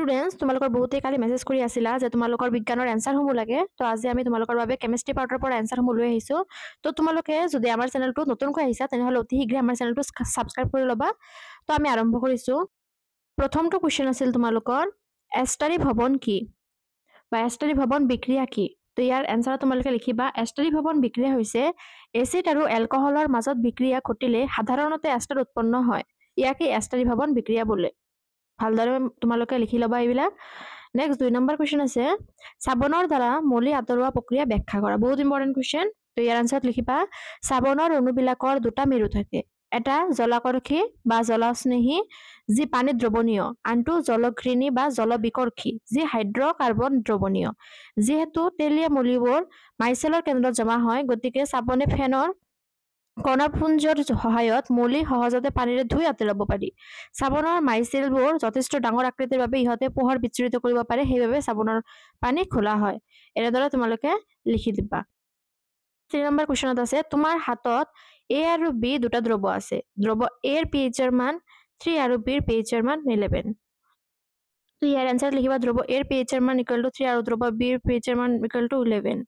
students তোমালোকৰ বহুতে কালি message কৰি আছিলা যে তোমালোকৰ বিজ্ঞানৰ এনসাৰ সমূহ লাগে তো আজি আমি তোমালোকৰ বাবে কেমিষ্ট্ৰি পাৰ্টৰ পৰা এনসাৰ সমূহ লৈ আহিছো তো তোমালোকে যদি আমাৰ চেনেলটো নতুনকৈ আহিছা তেনেহলে অতি শীঘ্ৰে আমাৰ চেনেলটো সাবস্ক্ৰাইব কৰি ল'বা তো আমি আৰম্ভ কৰিছো প্ৰথমটো কোৱেশ্চন আছিল তোমালোকৰ এষ্টাৰী ভৱন কি বা এষ্টাৰী ভৱন বিক্ৰিয়া কি তো ইয়াৰ এনসাৰ তোমালোকে লিখিবা এষ্টাৰী ভৱন বিক্ৰিয়া হৈছে এচিড আৰু এলকহলৰ মাজত বিক্ৰিয়া ঘটিলে সাধাৰণতে এষ্টাৰ উৎপন্ন হয় ইয়াকে এষ্টাৰী ভৱন বিক্ৰিয়া বোলে ভালদৰে তোমালোকে লিখি ল'বা এইবিলাক নেক্সট 2 নম্বৰ কোৱেশ্চন আছে সাবনৰ দ্বাৰা মলি আতৰোৱা প্ৰক্ৰিয়া ব্যাখ্যা কৰা বহুত ইম্পৰ্টেন্ট কোৱেশ্চন তো ইয়াৰ আনসাৰ লিখিবা সাবনৰ অণুবিলাকৰ দুটা মেৰু থাকে এটা জলাকৰ্ষী বা জলস্নেহী যি পানীত দ্ৰৱণীয় আনটো জলঘৃণী বা জলবিকৰ্ষী যি হাইড্ৰকাৰ্বন দ্ৰৱণীয় যেহেতু তেলীয়া মলিবোৰ মাইচেলৰ কেন্দ্ৰত জমা হয় গতিকে সাবনে ফেনৰ কণাপুঞ্জৰ সহায়ত মলি সহজতে পানীৰে ধুই আঁতৰাব পাৰি সাবনৰ মাইচেলবোৰ যথেষ্ট ডাঙৰ আকৃতিৰ বাবে ইহঁতে পোহৰ বিচ্ছুৰিত কৰিব পাৰে সেইবাবে সাবনৰ পানী খোলা হয় এনেদৰে তোমালোকে লিখি দিবা 3 নম্বৰ কোৱেশ্চনত আছে তোমাৰ হাতত A আৰু B দুটা দ্ৰৱ আছে দ্ৰৱ A ৰ pH ৰ মান 3 আৰু B ৰ pH ৰ মান 11 তো ইয়াৰ আনসাৰ লিখিবা দ্ৰৱ A ৰ pH ৰ মান = 3 আৰু দ্ৰৱ B ৰ pH ৰ মান = 11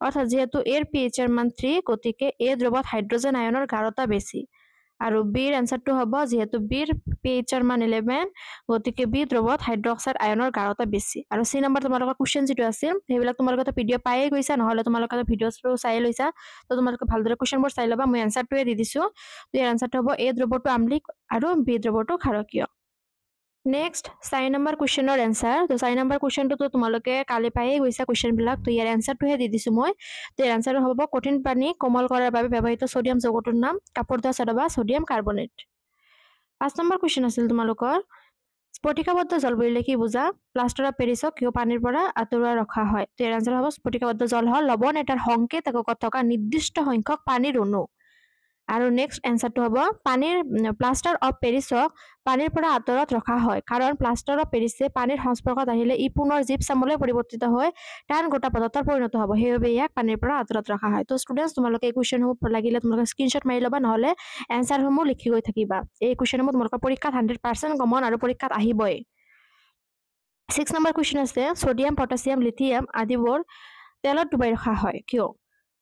অৰ্থাৎ যেহেতু A ৰ pH ৰ মান 3 গতিকে A দ্ৰৱত হাইড্ৰোজেন আয়নৰ গাঢ়তা বেছি আৰু B ৰ আনসাৰটো হ'ব যেহেতু B ৰ pH ৰ মান 11 গতিকে B দ্ৰৱত হাইড্ৰক্সাইড আয়নৰ গাঢ়তা বেছি আৰু C নম্বৰ তোমালোকৰ কোৱেশ্চন যেটো আছিল সেইবিলাক তোমালোকে পিডিএফ পায়ে গৈছা নহলে তোমালোকে ভিডিঅ'টো চাই লৈছা তো তোমালোকে ভালদৰে কোৱেশ্চনবোৰ চাই লবা মই আনসাৰটোৱে দি দিছো তো ইয়াৰ আনসাৰটো হ'ব A দ্ৰৱটো আম্লিক আৰু B দ্ৰৱটো ক্ষাৰকীয় নেক্সট 4 নম্বৰ কোৱেশ্চনৰ আনসাৰ তো 4 নম্বৰ কোৱেশ্চনটো তো তোমালোকে কালি পায়ে গৈছা কোৱেশ্চন বিলাক তো ইয়াৰ আনসাৰটোহে দি দিছো মই তো ইয়াৰ আনসাৰ হ'ব কঠিন পানী কোমল কৰাৰ বাবে ব্যৱহৃত সোডিয়াম যৌগটোৰ নাম কাপোৰ ধোৱা ছ'ডা বা সোডিয়াম কাৰ্বনেট 5 নম্বৰ কোৱেশ্চন আছিল তোমালোকৰ স্ফটিকাবদ্ধ জল বুলিলে কি বুজা প্লাষ্টাৰ অফ পেৰিছক কিয় পানীৰ পৰা আঁতৰাই ৰখা হয় তো ইয়াৰ আনসাৰ হ'ব স্ফটিকাবদ্ধ জল হ'ল লৱণ এটাৰ সংকেত এককত থকা নিৰ্দিষ্ট সংখ্যক পানীৰ অণু আৰু নেক্সট আনসাৰটো হ'ব পানীৰ প্লাষ্টাৰ অফ পেৰিছক পানীৰ পৰা আঁতৰত ৰখা হয় কাৰণ প্লাষ্টাৰ অফ পেৰিছে পানীৰ সংস্পৰ্শত আহিলে ই পুনৰ জিপসামলৈ পৰিৱৰ্তিত হৈ টান গোটা পদাৰ্থত পৰিণত হ'ব সেইবাবে ইয়াক পানীৰ পৰা আঁতৰত ৰখা হয় তো ষ্টুডেন্টস তোমালোকে এই কোৱেশ্চনসমূহ লাগিলে তোমালোকে স্ক্ৰিনশ্বট মাৰি ল'বা নহলে আনসাৰসমূহ লিখি গৈ থাকিবা এই কোৱেশ্চনসমূহ তোমালোকৰ পৰীক্ষাত 100% কমন আৰু পৰীক্ষাত আহিবই 6 নম্বৰ কোৱেশ্চন আছে সোডিয়াম পটাছিয়াম লিথিয়াম আদিবোৰ তেলত ডুবাই ৰখা হয় কিয়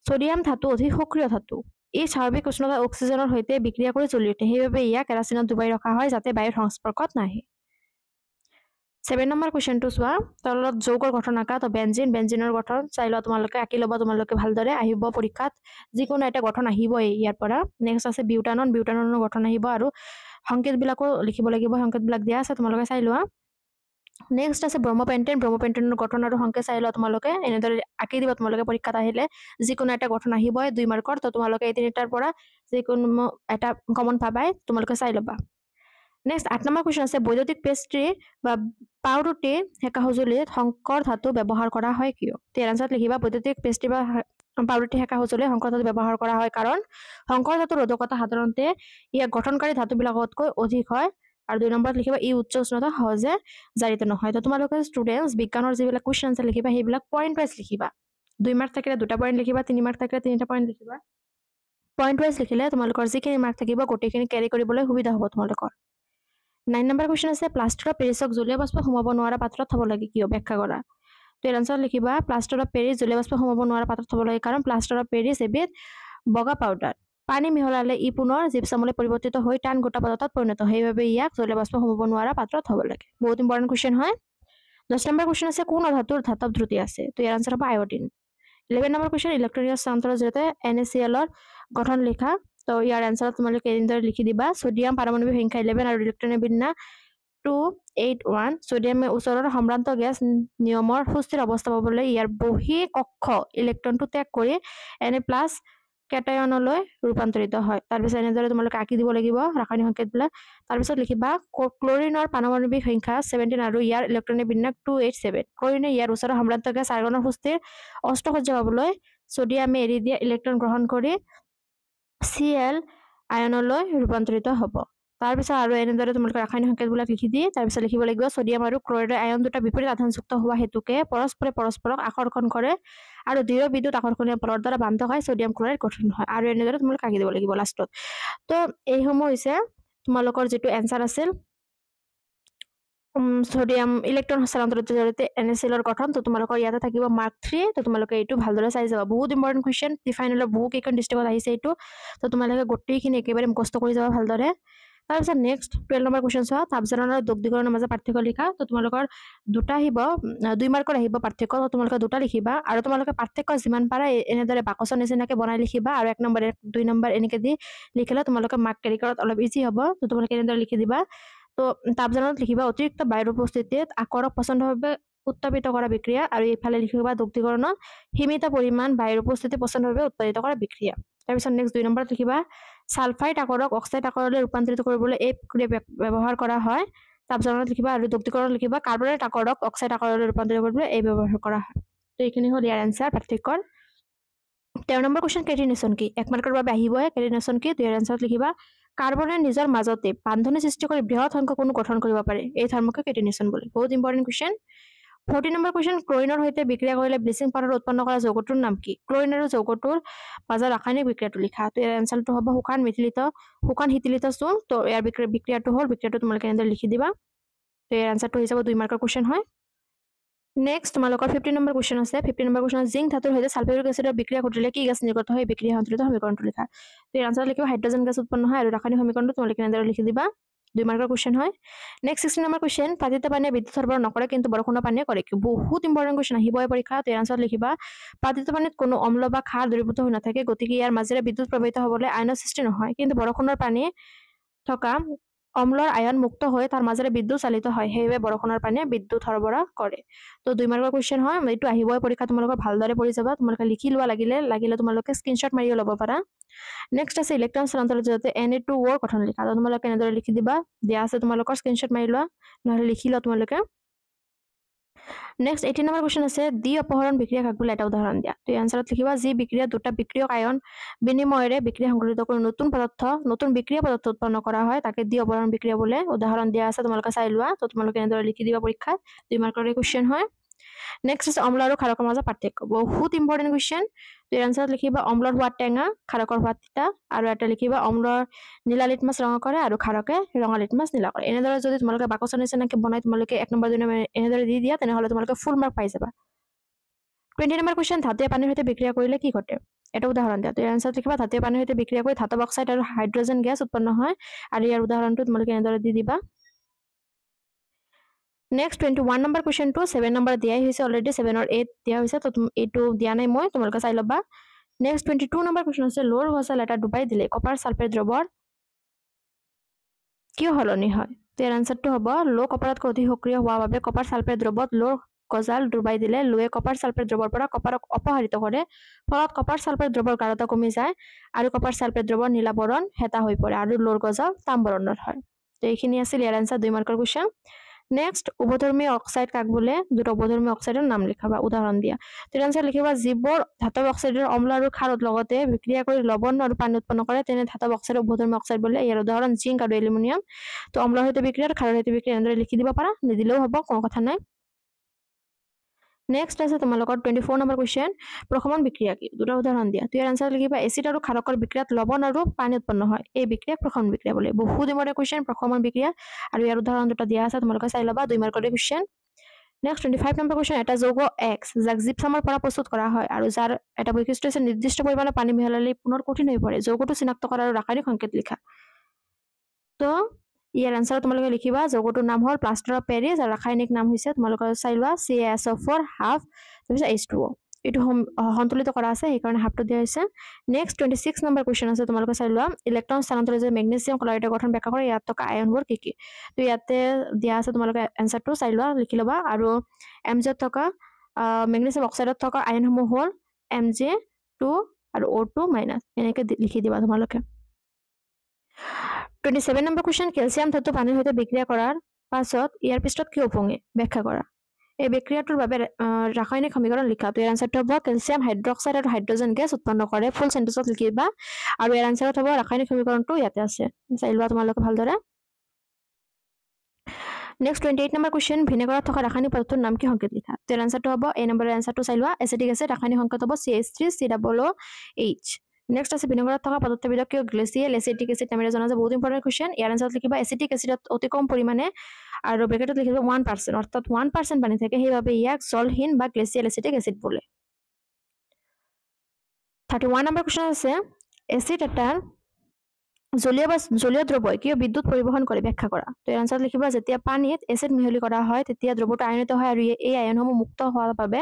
সোডিয়াম ধাতু অধিক সক্ৰিয় ধাতু এই স্বাভাৱিক উষ্ণতা অক্সিজেনৰ সৈতে বিক্ৰিয়া কৰি জ্বলি উঠে সেইবাবে ইয়াক কেৰাচিনত ডুবাই ৰখা হয় যাতে বায়ুৰ সংস্পৰ্শত নাহে 7 নম্বৰ কোৱেশ্চনটো চোৱা তলত যৌগৰ গঠন আঁকা তো বেনজিনৰ গঠন চাই লোৱা তোমালোকে আঁকি ল'বা তোমালোকে ভালদৰে আহিব পৰীক্ষাত যিকোনো এটা গঠন আহিবই ইয়াৰ পৰা নেক্সট আছে বিউটাননৰ গঠন আহিব আৰু সংকেতবিলাকো লিখিব লাগিব সংকেতবিলাক দিয়া আছে তোমালোকে চাই লোৱা নেক্সট আছে ব্ৰহ্মপেণ্টেনৰ গঠন আৰু সংকেত চাই লোৱা তোমালোকে এনেদৰে আঁকি দিবা তোমালোকে পৰীক্ষাত আহিলে যিকোনো এটা গঠন আহিবই 2 মাৰ্কৰ তো তোমালোকে এই তিনিটাৰ পৰা যিকোনো এটা কমন পাবাই তোমালোকে চাই ল'বা নেক্সট 8 নম্বৰ কোৱেশ্চন আছে বৈদ্যুতিক পেষ্ট্ৰি বা পাউৰুটি হেকা সঁজুলিত সংকৰ ধাতু ব্যৱহাৰ কৰা হয় কিয় ইয়াৰ আনসাৰ লিখিবা বৈদ্যুতিক পেষ্ট্ৰি বা পাউৰুটি হেকা সঁজুলিত সংকৰ ধাতু ব্যৱহাৰ কৰা হয় কাৰণ সংকৰ ধাতুৰ ৰোধকতা সাধাৰণতে ইয়াক গঠনকাৰী ধাতুবিলাকতকৈ অধিক হয় আৰু 2 নম্বৰত লিখিবা ই উচ্চ উষ্ণতা সহজে জাৰিত নহয় তো তোমালোকে ষ্টুডেন্টস বিজ্ঞানৰ যিবিলাক কোৱেশ্চন আছে লিখিবা সেইবিলাক পইণ্ট ওয়াইজ লিখিবা 2 মাৰ্ক থাকিলে 2টা পইণ্ট লিখিবা 3 মাৰ্ক থাকিলে 3টা পইণ্ট লিখিবা পইণ্ট ওয়াইজ লিখিলে তোমালোকৰ যিখিনি মাৰ্ক থাকিব গোটেইখিনি ক্যাৰি কৰিবলৈ সুবিধা হ'ব তোমালোকৰ 9 নম্বৰ কোৱেশ্চন আছে প্লাষ্টাৰ অফ পেৰিছক জলীয় বাষ্প সোমাব নোৱাৰা পাত্ৰত থব লাগে কিয় ব্যাখ্যা কৰা তো এৰ আনসাৰ লিখিবা প্লাষ্টাৰ অফ পেৰিছ জলীয় বাষ্প সোমাব নোৱাৰা পাত্ৰত থব লাগে কাৰণ প্লাষ্টাৰ অফ পেৰিছ এবিধ বগা পাউডাৰ পানী মিহলালে ই পুনৰ জিপসামলৈ পৰিৱৰ্তিত হৈ টান গোটা পদাৰ্থত পৰিণত হয় সেইবাবে ইয়াক জলীয় বাষ্প সোমাব নোৱাৰা পাত্ৰত থব লাগে বহুত ইম্পৰ্টেন্ট কোৱেশ্চন হয় 10 নম্বৰ কোৱেশ্চন আছে কোন ধাতুৰ ধাতব ধ্ৰুতি আছে তো ইয়াৰ আনসাৰ হ'ব আয়োডিন 11 নম্বৰ কোৱেশ্চন ইলেক্ট্ৰনিক স্থানান্তৰৰ জৰিয়তে NaCl ৰ গঠন লিখা তো ইয়াৰ আনসাৰ তোমালোকে এনেদৰে লিখি দিবা সোডিয়াম পাৰমাণৱিক সংখ্যা 11 আৰু ইলেক্ট্ৰনিক বিন্যাস 281 সোডিয়ামে ওচৰৰ সম্ভ্ৰান্ত গেছ নিয়মৰ সুস্থিৰ অৱস্থা পাবলৈ ইয়াৰ বহি কক্ষ ইলেক্ট্ৰনটো ত্যাগ কৰি Na+ কেটায়নলৈ ৰূপান্তৰিত হয় তাৰ পিছত এনেদৰে তোমালোকে আঁকি দিব লাগিব ৰাসায়নিক সংকেতবিলাক তাৰ পিছত লিখিবা ক্লোৰিনৰ পাৰমাণৱিক সংখ্যা 17 আৰু ইয়াৰ ইলেক্ট্ৰনিক বিন্যাস 287 ক্লোৰিনে ইয়াৰ ওচৰৰ সম্ভ্ৰান্ত গেছ আৰ্গনৰ সুস্থিৰ অষ্টসজ্জা পাবলৈ সোডিয়ামে এৰি দিয়া ইলেক্ট্ৰন গ্ৰহণ কৰি Cl আয়নলৈ ৰূপান্তৰিত হ'ব তাৰ পিছত আৰু এনেদৰে তোমালোকে ৰাসায়নিক সংকেতবিলাক লিখি দি তাৰ পিছত লিখিব লাগিব সোডিয়াম আৰু ক্লোৰাইডৰ আয়ন দুটা বিপৰীত আধানযুক্ত হোৱা হেতুকে পৰস্পৰক আকৰ্ষণ কৰে আৰু দৃঢ় বিদ্যুৎ আকৰ্ষণীয় বলৰ দ্বাৰা বান্ধ হয় সোডিয়াম ক্লোৰাইড গঠন হয় আৰু এনেদৰে তোমালোকে আঁকি দিব লাগিব লাষ্টত তো এই সমূহ হৈছে তোমালোকৰ যেটো এনসাৰ আছিল সোডিয়াম ইলেক্ট্ৰন হস্তান্তৰৰ জৰিয়তে NaCl গঠন তো তোমালোকৰ ইয়াতে থাকিব মাৰ্ক 3 তো তোমালোকে এইটো ভালদৰে চাই যাবা বহুত ইম্পৰ্টেন্ট কোৱেশ্চন প্ৰিফাইনেলৰ বহু কেইখন ডিস্ট্ৰিক্টত আহিছে এইটো তো তোমালোকে গোটেইখিনি একেবাৰে মুখস্থ কৰি যাবা ভালদৰে তাৰপিছত নেক্সট 12 নম্বৰ কোৱেশ্চন চোৱা তাপজাৰণ আৰু দুগ্ধীকৰণৰ মাজত পাৰ্থক্য লিখা তো তোমালোকৰ দুটা আহিব 2 মাৰ্কৰ আহিব পাৰ্থক্য তো তোমালোকে দুটা লিখিবা আৰু তোমালোকে পাৰ্থক্য যিমান পাৰা এনেদৰে বাকচৰ নিচিনাকৈ বনাই লিখিবা আৰু 1 নম্বৰ 2 নম্বৰ এনেকৈ দি লিখিলে তোমালোকে মাৰ্ক কেৰি কৰাত অলপ ইজি হ'ব তো তোমালোকে এনেদৰে লিখি দিবা তো তাপজাৰণত লিখিবা অতিৰিক্ত বায়ুৰ উপস্থিতিত আকৰক পছন্দভাৱে উত্তাপিত কৰা বিক্ৰিয়া আৰু এইফালে লিখিবা দুগ্ধীকৰণত সীমিত পৰিমাণ বায়ুৰ উপস্থিতি পছন্দভাৱে উৎপাদিত কৰা বিক্ৰিয়া তাৰপিছত নেক্সট 2 নম্বৰত লিখিবা সালফাইড আকৰক অক্সাইড আকৰলৈ ৰূপান্তৰিত কৰিবলৈ এই প্ৰক্ৰিয়া ব্যৱহাৰ কৰা হয় তাপজাৰণত লিখিবা আৰু দুগ্ধীকৰণত লিখিবা কাৰ্বনেট আকৰক অক্সাইড আকৰলৈ ৰূপান্তৰিত কৰিবলৈ এই ব্যৱহাৰ কৰা হয় তো এইখিনি হ'ল ইয়াৰ এনসাৰ পাৰ্থক্যৰ 13 নম্বৰ কোৱেশ্চন কেটিনেশ্যন কি 1 মাৰ্কৰ বাবে আহিবই কেটিনেশ্যন কি তো ইয়াৰ এনসাৰত লিখিবা কাৰ্বনে নিজৰ মাজতে বান্ধনী সৃষ্টি কৰি বৃহৎ সংখ্যক অণু গঠন কৰিব পাৰে এই ধৰ্মকে কেটিনেশ্যন বুলি বহুত ইম্পৰ্টেন্ট কোৱেশ্চন 14 নম্বৰ কোৱেশ্চন ক্লোৰিনৰ সৈতে বিক্ৰিয়া কৰিলে ব্লিচিং পাউডাৰ উৎপন্ন কৰা যৌগটোৰ নাম কি ক্লোৰিন আৰু যৌগটোৰ মাজৰ ৰাসায়নিক বিক্ৰিয়াটো লিখা তো ইয়াৰ এনসাৰটো হ'ব শুকান শীতলিত চূণ তো ইয়াৰ বিক্ৰিয়াটো তোমালোকে এনেদৰে লিখি দিবা তো ইয়াৰ এনসাৰটো হৈ যাব 2 মাৰ্কৰ কোৱেশ্চন হয় নেক্সট তোমালোকৰ 15 নম্বৰ কোৱেশ্চন আছে 15 নম্বৰ কোৱেশ্চন জিংক ধাতুৰ সৈতে সালফাৰিক এচিডৰ বিক্ৰিয়া ঘটিলে কি গেছ নিৰ্গত হয় বিক্ৰিয়া সন্তুলিত সমীকৰণটো লিখা তো ইয়াৰ আনসাৰ লিখিবা হাইড্ৰজেন গেছ উৎপন্ন হয় আৰু ৰাসায়নিক সমীকৰণটো তোমালোকে এনেদৰে লিখি দিবা 2 মাৰ্কৰ কোৱেশ্চন হয় নেক্সট 16 নম্বৰ কোৱেশ্চন পাতিত পানীয়ে বিদ্যুৎ সৰবৰাহ নকৰে কিন্তু বৰষুণৰ পানীয়ে কৰে কি বহুত ইম্পৰ্টেন্ট কোৱেশ্চন আহিবই পৰীক্ষা তো ইয়াৰ আনসাৰ লিখিবা পাতিত পানীত কোনো অম্ল বা ক্ষাৰ দ্ৰৱীভূত হৈ নাথাকে গতিকে ইয়াৰ মাজেৰে বিদ্যুৎ প্ৰবাহিত হ'বলৈ আয়নৰ সৃষ্টি নহয় কিন্তু বৰষুণৰ পানী থকা অম্লৰ আয়ন মুক্ত হৈ তাৰ মাজেৰে বিদ্যুৎ চালিত হয় সেইবে বৰষুণৰ পানীয়ে বিদ্যুৎ সৰবৰাহ কৰে তো 2 মাৰ্কৰ কোৱেশ্চন হয় এইটো আহিবই পৰীক্ষা তোমালোকৰ ভালদৰে পঢ়ি যাবা তোমালোকে লিখি লোৱা লাগিলে তোমালোকে স্ক্ৰিনশ্বট মাৰিও ল'ব পাৰা নেক্সট আছে ইলেক্ট্ৰন স্থানান্তৰৰ জৰিয়তে Na2O গঠন লিখা তো তোমালোকে এনেদৰে লিখি দিবা দিয়া আছে তোমালোকৰ স্ক্ৰিনশ্বট মাৰি লোৱা নহলে লিখি লোৱা তোমালোকে নেক্সট 18 নম্বৰ কোৱেশ্চন আছে দ্বি অপহৰণ বিক্ৰিয়া কাক বোলে এটা উদাহৰণ দিয়া তো আনসাৰত লিখিবা যি বিক্ৰিয়া দুটা বিক্ৰিয়ক আয়ন বিনিময়ৰে বিক্ৰিয়া সংঘটিত কৰি নতুন বিক্ৰিয়া পদাৰ্থ উৎপন্ন কৰা হয় তাকে দ্বি অপহৰণ বিক্ৰিয়া বোলে উদাহৰণ দিয়া আছে তোমালোকে চাই লোৱা তো তোমালোকে এনেদৰে লিখি দিবা পৰীক্ষাত 2 মাৰ্কৰ কোৱেশ্চন হয় নেক্সট আছে অম্ল আৰু ক্ষাৰকৰ মাজৰ পাৰ্থক্য বহুত ইম্পৰ্টেন্ট কোৱেশ্চন তো আনসাৰত লিখিবা অম্লৰ সোৱাদ টেঙা ক্ষাৰকৰ সোৱাদ তিতা আৰু এটা লিখিবা অম্লৰ নীলা লিটমাছ ৰঙা কৰে আৰু ক্ষাৰকে ৰঙা লিটমাছ নীলা কৰে এনেদৰে যদি তোমালোকে বাকচৰ নিচিনাকৈ বনাই তোমালোকে 1 নম্বৰ 2 নম্বৰ এনেদৰে দি দিয়া তেনেহলে তোমালোকে ফুল মাৰ্ক পাই যাবা 20 নম্বৰ কোৱেশ্চন ধাতুৱে পানীৰ সৈতে বিক্ৰিয়া কৰিলে কি ঘটে এটা উদাহৰণ দিয়া তো আনসাৰত লিখিবা ধাতুৱে পানীৰ সৈতে বিক্ৰিয়া কৰি ধাতব অক্সাইড আৰু হাইড্ৰজেন গেছ উৎপন্ন হয় আৰু ইয়াৰ উদাহৰণটো তোমালোকে এনেদৰে দি দিবা নেক্সট 21 নম্বৰ কোৱেশ্চনটো 7 নম্বৰ দিয়াই হৈছে অলৰেডি 7 অৰ 8 দিয়া হৈছে তো এইটো দিয়া নাই মই তোমালোকে চাই ল'বা নেক্সট 22 নম্বৰ কোৱেশ্চন আছে লোৰ গছাল এটা ডুবাই দিলে কপাৰ সালফেট দ্ৰৱৰ কি হলনি হয় তো ইয়াৰ আনসাৰটো হ'ব লো কপাৰতকৈ অধিক সক্ৰিয় হোৱাৰ বাবে কপাৰ সালফেট দ্ৰৱত লোৰ গজাল ডুবাই দিলে লোৱে কপাৰ সালফেট দ্ৰৱৰ পৰা কপাৰক অপহৰিত কৰে ফলত কপাৰ সালফেট দ্ৰৱৰ গাঢ়তা কমি যায় আৰু কপাৰ সালফেট দ্ৰৱৰ নীলা বৰণ হেতা হৈ পৰে আৰু লোৰ গজাল তাম বৰণৰ হয় তো এইখিনি আছিল ইয়াৰ আনসাৰ 2 মাৰ্কৰ কোৱেশ্চন নেক্সট উভধৰ্মী অক্সাইড কাক বোলে দুটো উভধৰ্মী অক্সাইডৰ নাম লিখাবা উদাহৰণ দিয়া তো আনসাৰ লিখিবা যিবোৰ ধাতব অক্সাইডৰ অম্ল আৰু ক্ষাৰত লগতে বিক্ৰিয়া কৰি লৱণ আৰু পানী উৎপন্ন কৰে তেনে ধাতব অক্সাইড উভধৰ্মী অক্সাইড বোলে ইয়াৰ উদাহৰণ জিংক আৰু এলুমিনিয়াম তো অম্লৰ সৈতে বিক্ৰিয়া আৰু ক্ষাৰৰ সৈতে বিক্ৰিয়া এনেদৰে লিখি দিব পাৰা নিদিলেও হ'ব কোনো কথা নাই নেক্সট আছে তোমালোকৰ 24 নম্বৰ কোৱেশ্চন প্ৰশমন বিক্ৰিয়া কি দুটা উদাহৰণ দিয়া তো ইয়াৰ আনসাৰ লিখিবা এচিড আৰু ক্ষাৰকৰ বিক্ৰিয়াত লৱণ আৰু পানী উৎপন্ন হয় এই বিক্ৰিয়াক প্ৰশমন বিক্ৰিয়া বোলে বহুত ইম্পৰ্টেন্ট কোৱেশ্চন প্ৰশমন বিক্ৰিয়া আৰু ইয়াৰ উদাহৰণ দুটা দিয়া আছে তোমালোকে চাই ল'বা 2 মাৰ্কৰ কোৱেশ্চন নেক্সট 25 নম্বৰ কোৱেশ্চন এটা যৌগ X যাক জিপসামৰ পৰা প্ৰস্তুত কৰা হয় আৰু যাৰ এটা বৈশিষ্ট্য আছে নিৰ্দিষ্ট পৰিমাণৰ পানী মিহলালে পুনৰ কঠিন হৈ পৰে যৌগটো চিনাক্ত কৰাৰ ৰাসায়নিক সংকেত লিখা তো ইয়াৰ আনসাৰ তোমালোকে লিখিবা যৌগটোৰ নাম হ'ল প্লাষ্টাৰ অফ পেৰিছ আৰু ৰাসায়নিক নাম হৈছে তোমালোকে চাই লোৱা CaSO4 হাফ তাৰপিছত H2O এইটো সন্তুলিত কৰা আছে সেইকাৰণে হাফটো দিয়া হৈছে নেক্সট 26 নম্বৰ কোৱেশ্চন আছে তোমালোকে চাই লোৱা ইলেক্ট্ৰন স্থানান্তৰৰ যে মেগনেছিয়াম ক্লৰাইডৰ গঠন ব্যাখ্যা কৰে ইয়াত থকা আয়নবোৰ কি কি তো ইয়াতে দিয়া আছে তোমালোকে এনসাৰটো চাই লোৱা লিখি ল'বা আৰু Mz থকা মেগনেছিয়াম অক্সাইডত থকা আয়নসমূহ হ'ল Mg2 আৰু O2 মাইনাস এনেকৈ লিখি দিবা তোমালোকে 27 নম্বৰ কোৱেশ্চন ক্যালসিয়াম ধাতু পানীৰ সৈতে বিক্ৰিয়া কৰাৰ পাছত ইয়াৰ পৃষ্ঠত কি উপঙে ব্যাখ্যা কৰা এই বিক্ৰিয়াটোৰ বাবে ৰাসায়নিক সমীকৰণ লিখা তো ইয়াৰ আনসাৰটো হ'ব ক্যালসিয়াম হাইড্ৰক্সাইড আৰু হাইড্ৰজেন গেছ উৎপন্ন কৰে ফুল সেন্টেন্সত লিখিবা আৰু ইয়াৰ আনসাৰত হ'ব ৰাসায়নিক সমীকৰণটো ইয়াতে আছে চাই লোৱা তোমালোকে ভালদৰে নেক্সট 28 নম্বৰ কোৱেশ্চন ভিনেগাৰত থকা ৰাসায়নিক পদাৰ্থৰ নাম কি সংকেত লিখা তো ইয়াৰ আনসাৰটো হ'ব এই নম্বৰৰ আনসাৰটো চাই লোৱা এচিটিক এসিড ৰাসায়নিক সংকেত হ'ব CH3COOH নেক্সট আছে ভিনেগাৰত থকা পদাৰ্থবিধক কিয় গ্লেচিয়েল এচিটিক এচিড নামেৰে জনা যায় বহুত ইম্পৰ্টেণ্ট কুৱেশ্যন ইয়াৰ আনসাৰত লিখিবা এচিটিক এচিডত অতি কম পৰিমাণে আৰু ব্ৰেকেটত লিখিবা 1% অৰ্থাৎ 1% পানী থাকে সেইবাবে ইয়াক জলহীন বা গ্লেচিয়েল এচিটিক এচিড বোলে 31 নম্বৰ কুৱেশ্যন আছে এচিড এটাৰ জলীয় দ্ৰব্যই কিয় বিদ্যুৎ পৰিবহন কৰে ব্যাখ্যা কৰা তো এই আনসাৰত লিখিবা যেতিয়া পানীত এচিড মিহলি কৰা হয় তেতিয়া দ্ৰব্যটো আয়নিত হয় আৰু এই আয়নসমূহ মুক্ত হোৱাৰ বাবে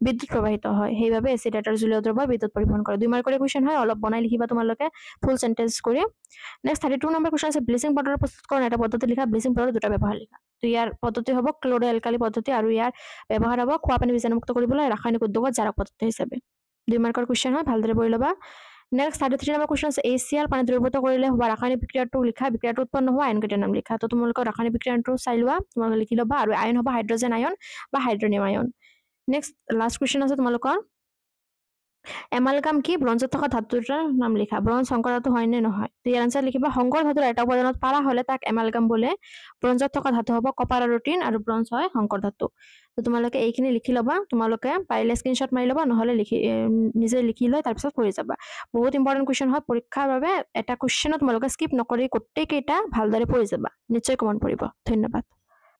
বিদ্যুৎ প্ৰবাহিত হয় সেইবাবে এচিড এটাৰ জলীয় দ্ৰব্যই বিদ্যুৎ পৰিবহন কৰে 2 মাৰ্কৰ কুৱেশ্যন হয় অলপ বনাই লিখিবা তোমালোকে ফুল সেন্টেন্স কৰি নেক্সট 32 নম্বৰ কুৱেশ্যন আছে ব্লিচিং পাউডাৰ প্ৰস্তুতকৰণ এটা পদ্ধতি লিখা ব্লিচিং পাউডাৰ দুটা ব্যৱহাৰ লিখা তো ইয়াৰ পদ্ধতি হ'ব ক্লৰো এলকালি পদ্ধতি আৰু ইয়াৰ ব্যৱহাৰ হ'ব খোৱা পানী বীজাণুমুক্ত কৰিবলৈ ৰাসায়নিক উদ্যোগত জাৰক পদ্ধতি হিচাপে 2 মাৰ্কৰ কুৱেশ্যন হয় ভালদৰে পঢ়ি ল'বা নেক্সট 33 নম্বৰ কুৱেশ্যন আছে HCl পানী দ্ৰৱীভূত কৰিলে হোৱা ৰাসায়নিক বিক্ৰিয়াটো লিখা বিক্ৰিয়াটো উৎপন্ন হোৱা আয়নকেইটাৰ নাম লিখা তো তোমালোকৰ ৰাসায়নিক বিক্ৰিয়াটো চাই লোৱা তোমালোকে লিখি ল'বা আৰু আয়ন হ'ব হাইড্ৰজেন আয়ন বা হাইড্ৰনিয়াম আয়ন নেক্সট লাষ্ট কুৱেশ্যন আছে তোমালোকৰ এমালগাম কি ব্ৰঞ্জত থকা ধাতুৰ নাম লিখা ব্ৰঞ্জ সংকৰ ধাতু হয় নে নহয় তো ইয়াৰ আনসাৰ লিখিবা সংকৰ ধাতুৰ এটা উপাদানত পাৰা হলে তাক এমালগাম বোলে ব্ৰঞ্জত থকা ধাতু হ'ব কপাৰ আৰু টিন আৰু ব্ৰঞ্জ হয় সংকৰ ধাতু তো তোমালোকে এইখিনি লিখি ল'বা তোমালোকে পাৰিলে স্ক্ৰীনশ্বট মাৰি ল'বা নহলে নিজে লিখি লৈ তাৰ পিছত কৰি যাবা বহুত ইম্পৰ্টেন্ট কুৱেশ্যন হয় পৰীক্ষাৰ বাবে এটা কুৱেশ্যনত তোমালোকে স্কিপ নকৰি গোটেই কেইটা ভালদৰে পঢ়ি যাবা নিশ্চয় কমন পৰিব ধন্যবাদ